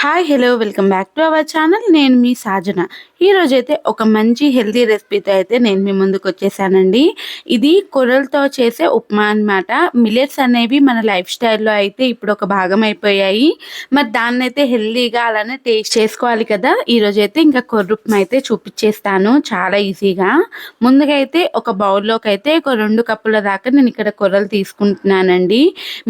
Hi hello welcome back to our channel. నేను మీ సాజన. ఈరోజైతే ఒక మంచి హెల్తీ రెసిపీతో అయితే నేను మీ ముందుకు వచ్చేసానండి. ఇది కొర్రలతో చేసే ఉప్మా అన్నమాట. మిల్లెట్స్ అనేవి మన లైఫ్ స్టైల్లో అయితే ఇప్పుడు ఒక భాగం అయిపోయాయి. మరి దాన్నైతే హెల్తీగా అలానే టేస్ట్ చేసుకోవాలి కదా. ఈరోజైతే ఇంకా కొర్ర ఉప్మా అయితే చూపించేస్తాను చాలా ఈజీగా. ముందుగా అయితే ఒక బౌల్లోకి అయితే ఒక 2 కప్పుల దాకా నేను ఇక్కడ కొర్రలు తీసుకుంటున్నానండి.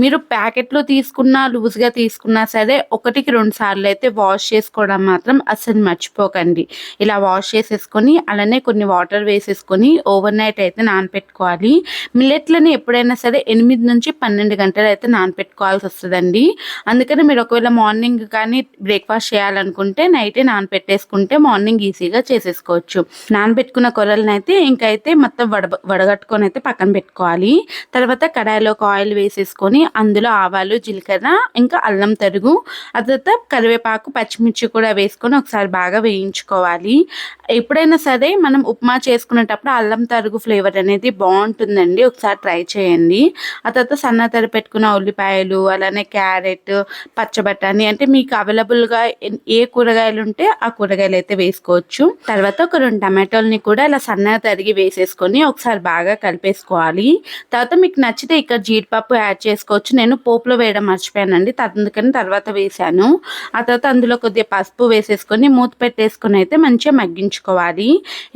మీరు ప్యాకెట్లో తీసుకున్నా లూజ్గా తీసుకున్నా సరే 1కి 2 సార్లు అయితే వాష్ చేసుకోవడం మాత్రం అస్సలు మర్చిపోకండి. ఇలా వాష్ చేసేసుకొని అలానే కొన్ని వాటర్ వేసేసుకొని ఓవర్ నైట్ అయితే నానపెట్టుకోవాలి. మిల్లెట్లని ఎప్పుడైనా సరే 8 నుంచి 12 గంటలు అయితే నానపెట్టుకోవాల్సి వస్తుందండి. అందుకని మీరు ఒకవేళ మార్నింగ్ కానీ బ్రేక్ఫాస్ట్ చేయాలనుకుంటే నైటే నానపెట్టేసుకుంటే మార్నింగ్ ఈజీగా చేసేసుకోవచ్చు. నానబెట్టుకున్న కొర్రలను అయితే ఇంకైతే మొత్తం వడగట్టుకొని అయితే పక్కన పెట్టుకోవాలి. తర్వాత కడాయిలోకి ఆయిల్ వేసేసుకొని అందులో ఆవాలు, జీలకర్ర, ఇంకా అల్లం తరుగు, ఆ తర్వాత కరివేపాకు, పచ్చిమిర్చి కూడా వేసుకొని ఒకసారి బాగా వేయించుకోవాలి. ఎప్పుడైనా సరే మనం ఉప్మా చేసుకునేటప్పుడు అల్లం తరుగు ఫ్లేవర్ అనేది బాగుంటుందండి. ఒకసారి ట్రై చేయండి. ఆ తర్వాత సన్న తరి పెట్టుకున్న ఉల్లిపాయలు, అలానే క్యారెట్, పచ్చబటాని అంటే మీకు అవైలబుల్గా ఏ కూరగాయలు ఉంటే ఆ కూరగాయలు అయితే వేసుకోవచ్చు. తర్వాత ఒక 2 టమాటోల్ని కూడా ఇలా సన్నగా తరిగి వేసేసుకొని ఒకసారి బాగా కలిపేసుకోవాలి. తర్వాత మీకు నచ్చితే ఇక్కడ జీడిపప్పు యాడ్ చేసుకోవచ్చు. నేను పోపులో వేయడం మర్చిపోయానండి, అందుకని తర్వాత వేసాను. ఆ తర్వాత అందులో కొద్దిగా పసుపు వేసేసుకొని మూత పెట్టేసుకొని అయితే మంచిగా మగ్గించుకోవాలి.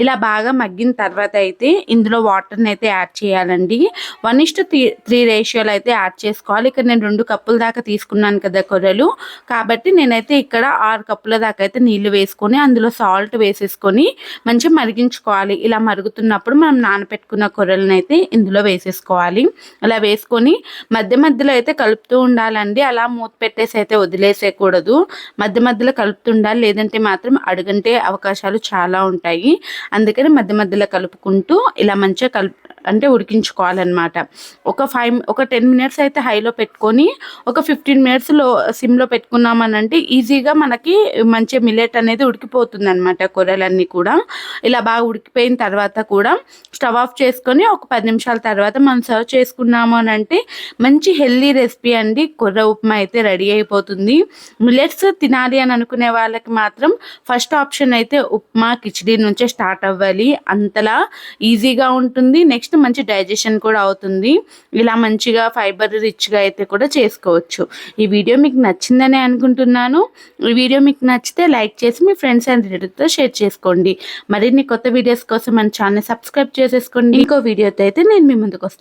ఇలా బాగా మగ్గిన తర్వాత అయితే ఇందులో వాటర్ని అయితే యాడ్ చేయాలండి. 1:3 రేషియోలో అయితే యాడ్ చేసుకోవాలి. ఇక్కడ నేను 2 కప్పుల దాకా తీసుకున్నాను కదా కొర్రలు, కాబట్టి నేనైతే ఇక్కడ 6 కప్పుల దాకా అయితే నీళ్లు వేసుకొని అందులో సాల్ట్ వేసేసుకొని మంచిగా మరిగించుకోవాలి. ఇలా మరుగుతున్నప్పుడు మనం నానపెట్టుకున్న కొర్రలను అయితే ఇందులో వేసేసుకోవాలి. అలా వేసుకొని మధ్య మధ్యలో అయితే కలుపుతూ ఉండాలండి. అలా మూత పెట్టేసి అయితే వదిలేసేయకూడదు. మధ్య మధ్యలో కలుపుతుండాలి, లేదంటే మాత్రం అడుగంటే అవకాశాలు చాలా ఉంటాయి. అందుకని మధ్య మధ్యలో కలుపుకుంటూ ఇలా మంచిగా అంటే ఉడికించుకోవాలన్నమాట. ఒక 10 మినిట్స్ అయితే హైలో పెట్టుకొని ఒక 15 మినిట్స్ సిమ్లో పెట్టుకున్నామనంటే ఈజీగా మనకి మంచి మిల్లెట్ అనేది ఉడికిపోతుంది అనమాట. కూరలన్నీ కూడా ఇలా బాగా ఉడికిపోయిన తర్వాత కూడా స్టవ్ ఆఫ్ చేసుకొని ఒక 10 నిమిషాల తర్వాత మనం సర్వ్ చేసుకున్నాము అని అంటే మంచి హెల్దీ రెసిపీ అండి. కొర్ర ఉప్మా అయితే రెడీ అయిపోతుంది. మిల్లెట్స్ తినాలి అని అనుకునే వాళ్ళకి మాత్రం ఫస్ట్ ఆప్షన్ అయితే ఉప్మా, కిచిడి నుంచే స్టార్ట్ అవ్వాలి. అంతలా ఈజీగా ఉంటుంది. నెక్స్ట్ మంచి డైజెషన్ కూడా అవుతుంది. ఇలా మంచిగా ఫైబర్ రిచ్గా అయితే కూడా చేసుకోవచ్చు. ఈ వీడియో మీకు నచ్చిందని అనుకుంటున్నాను. ఈ వీడియో మీకు నచ్చితే లైక్ చేసి మీ ఫ్రెండ్స్ అండ్ రిలేటివ్స్తో షేర్ చేసుకోండి. మరిన్ని కొత్త వీడియోస్ కోసం మన ఛానల్ సబ్స్క్రైబ్ చేసేసుకోండి. ఇంకో వీడియోతో అయితే నేను మీ ముందుకు వస్తాను.